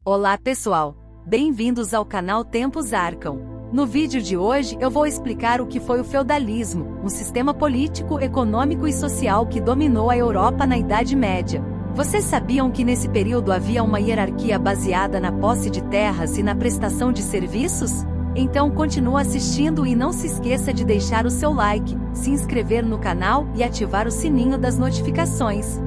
Olá pessoal, bem-vindos ao canal Tempos Arcão. No vídeo de hoje eu vou explicar o que foi o feudalismo, um sistema político, econômico e social que dominou a Europa na Idade Média. Vocês sabiam que nesse período havia uma hierarquia baseada na posse de terras e na prestação de serviços? Então continua assistindo e não se esqueça de deixar o seu like, se inscrever no canal e ativar o sininho das notificações.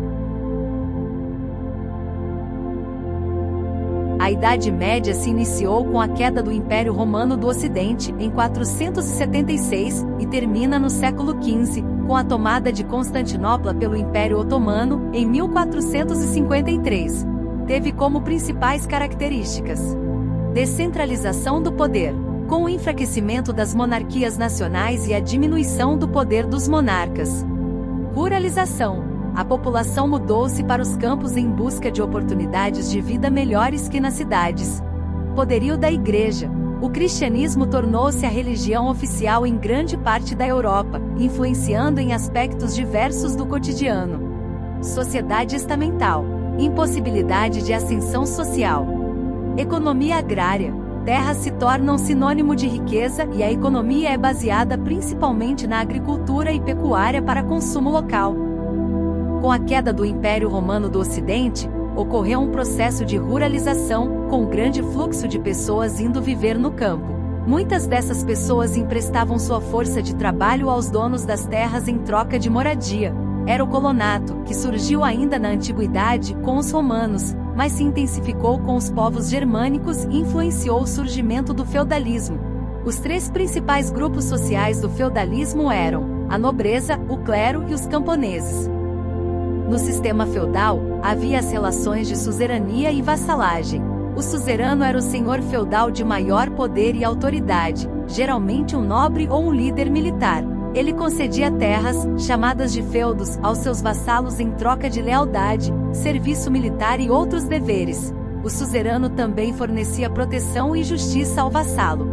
A Idade Média se iniciou com a queda do Império Romano do Ocidente, em 476, e termina no século XV, com a tomada de Constantinopla pelo Império Otomano, em 1453. Teve como principais características: descentralização do poder, com o enfraquecimento das monarquias nacionais e a diminuição do poder dos monarcas. Ruralização. A população mudou-se para os campos em busca de oportunidades de vida melhores que nas cidades. Poderio da Igreja. O cristianismo tornou-se a religião oficial em grande parte da Europa, influenciando em aspectos diversos do cotidiano. Sociedade estamental. Impossibilidade de ascensão social. Economia agrária. Terras se tornam sinônimo de riqueza e a economia é baseada principalmente na agricultura e pecuária para consumo local. Com a queda do Império Romano do Ocidente, ocorreu um processo de ruralização, com grande fluxo de pessoas indo viver no campo. Muitas dessas pessoas emprestavam sua força de trabalho aos donos das terras em troca de moradia. Era o colonato, que surgiu ainda na antiguidade com os romanos, mas se intensificou com os povos germânicos e influenciou o surgimento do feudalismo. Os três principais grupos sociais do feudalismo eram a nobreza, o clero e os camponeses. No sistema feudal, havia as relações de suzerania e vassalagem. O suzerano era o senhor feudal de maior poder e autoridade, geralmente um nobre ou um líder militar. Ele concedia terras, chamadas de feudos, aos seus vassalos em troca de lealdade, serviço militar e outros deveres. O suzerano também fornecia proteção e justiça ao vassalo.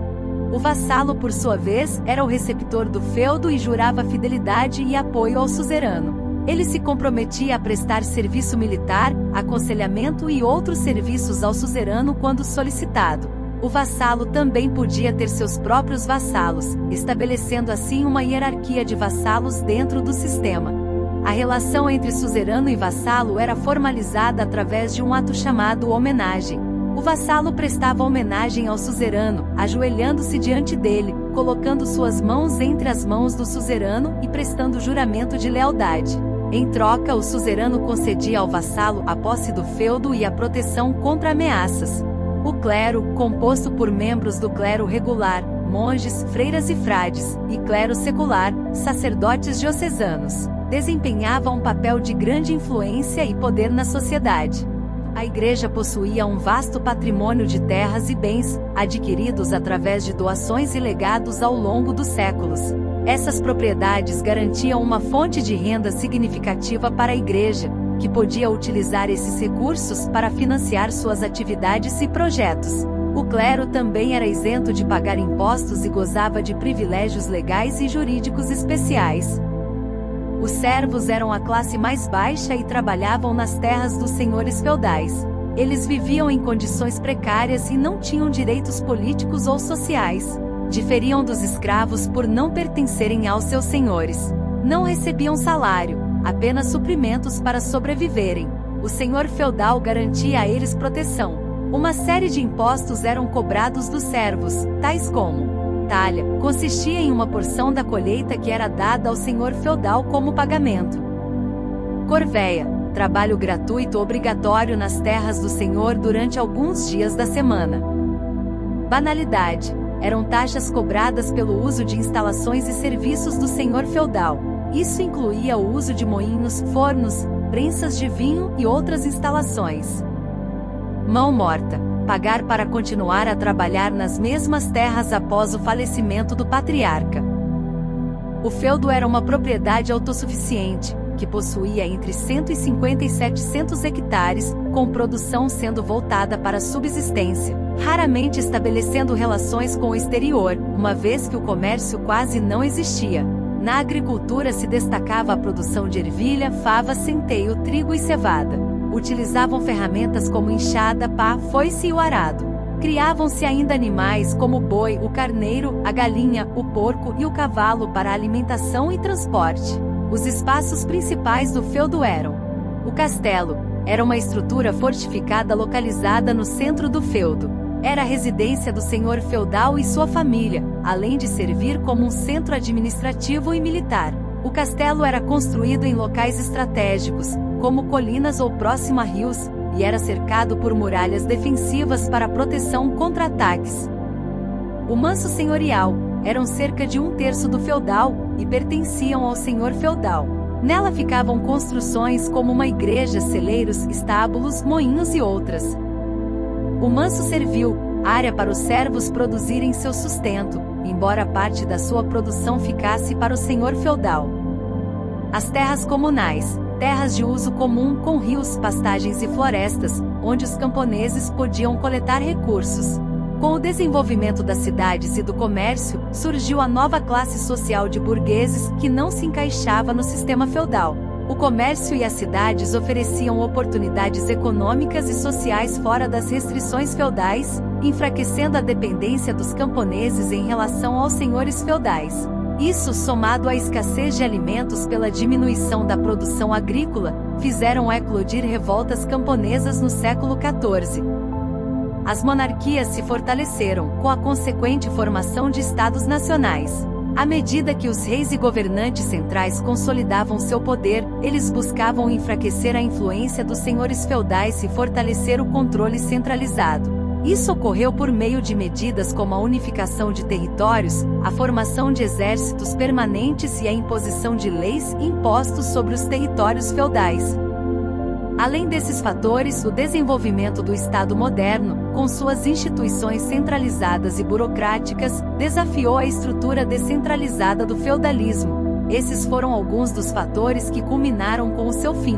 O vassalo, por sua vez, era o receptor do feudo e jurava fidelidade e apoio ao suzerano. Ele se comprometia a prestar serviço militar, aconselhamento e outros serviços ao suzerano quando solicitado. O vassalo também podia ter seus próprios vassalos, estabelecendo assim uma hierarquia de vassalos dentro do sistema. A relação entre suzerano e vassalo era formalizada através de um ato chamado homenagem. O vassalo prestava homenagem ao suzerano, ajoelhando-se diante dele, colocando suas mãos entre as mãos do suzerano e prestando juramento de lealdade. Em troca, o suzerano concedia ao vassalo a posse do feudo e a proteção contra ameaças. O clero, composto por membros do clero regular, monges, freiras e frades, e clero secular, sacerdotes diocesanos, desempenhava um papel de grande influência e poder na sociedade. A Igreja possuía um vasto patrimônio de terras e bens, adquiridos através de doações e legados ao longo dos séculos. Essas propriedades garantiam uma fonte de renda significativa para a Igreja, que podia utilizar esses recursos para financiar suas atividades e projetos. O clero também era isento de pagar impostos e gozava de privilégios legais e jurídicos especiais. Os servos eram a classe mais baixa e trabalhavam nas terras dos senhores feudais. Eles viviam em condições precárias e não tinham direitos políticos ou sociais. Diferiam dos escravos por não pertencerem aos seus senhores. Não recebiam salário, apenas suprimentos para sobreviverem. O senhor feudal garantia a eles proteção. Uma série de impostos eram cobrados dos servos, tais como talha, consistia em uma porção da colheita que era dada ao senhor feudal como pagamento. Corvéia, trabalho gratuito obrigatório nas terras do senhor durante alguns dias da semana. Banalidade, eram taxas cobradas pelo uso de instalações e serviços do senhor feudal. Isso incluía o uso de moinhos, fornos, prensas de vinho e outras instalações. Mão morta, pagar para continuar a trabalhar nas mesmas terras após o falecimento do patriarca. O feudo era uma propriedade autossuficiente, que possuía entre 150 e 700 hectares, com produção sendo voltada para a subsistência, raramente estabelecendo relações com o exterior, uma vez que o comércio quase não existia. Na agricultura se destacava a produção de ervilha, fava, centeio, trigo e cevada. Utilizavam ferramentas como enxada, pá, foice e o arado. Criavam-se ainda animais como o boi, o carneiro, a galinha, o porco e o cavalo para alimentação e transporte. Os espaços principais do feudo eram: o castelo era uma estrutura fortificada localizada no centro do feudo. Era a residência do senhor feudal e sua família, além de servir como um centro administrativo e militar. O castelo era construído em locais estratégicos, como colinas ou próximo a rios, e era cercado por muralhas defensivas para proteção contra ataques. O manso senhorial eram cerca de 1/3 do feudal e pertenciam ao senhor feudal. Nela ficavam construções como uma igreja, celeiros, estábulos, moinhos e outras. O manso serviu área para os servos produzirem seu sustento, embora parte da sua produção ficasse para o senhor feudal. As terras comunais, terras de uso comum com rios, pastagens e florestas, onde os camponeses podiam coletar recursos. Com o desenvolvimento das cidades e do comércio, surgiu a nova classe social de burgueses que não se encaixava no sistema feudal. O comércio e as cidades ofereciam oportunidades econômicas e sociais fora das restrições feudais, enfraquecendo a dependência dos camponeses em relação aos senhores feudais. Isso, somado à escassez de alimentos pela diminuição da produção agrícola, fizeram eclodir revoltas camponesas no século XIV. As monarquias se fortaleceram, com a consequente formação de estados nacionais. À medida que os reis e governantes centrais consolidavam seu poder, eles buscavam enfraquecer a influência dos senhores feudais e fortalecer o controle centralizado. Isso ocorreu por meio de medidas como a unificação de territórios, a formação de exércitos permanentes e a imposição de leis e impostos sobre os territórios feudais. Além desses fatores, o desenvolvimento do Estado moderno, com suas instituições centralizadas e burocráticas, desafiou a estrutura descentralizada do feudalismo. Esses foram alguns dos fatores que culminaram com o seu fim.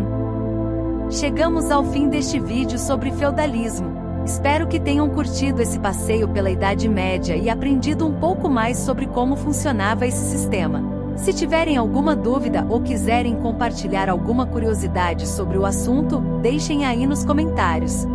Chegamos ao fim deste vídeo sobre feudalismo. Espero que tenham curtido esse passeio pela Idade Média e aprendido um pouco mais sobre como funcionava esse sistema. Se tiverem alguma dúvida ou quiserem compartilhar alguma curiosidade sobre o assunto, deixem aí nos comentários.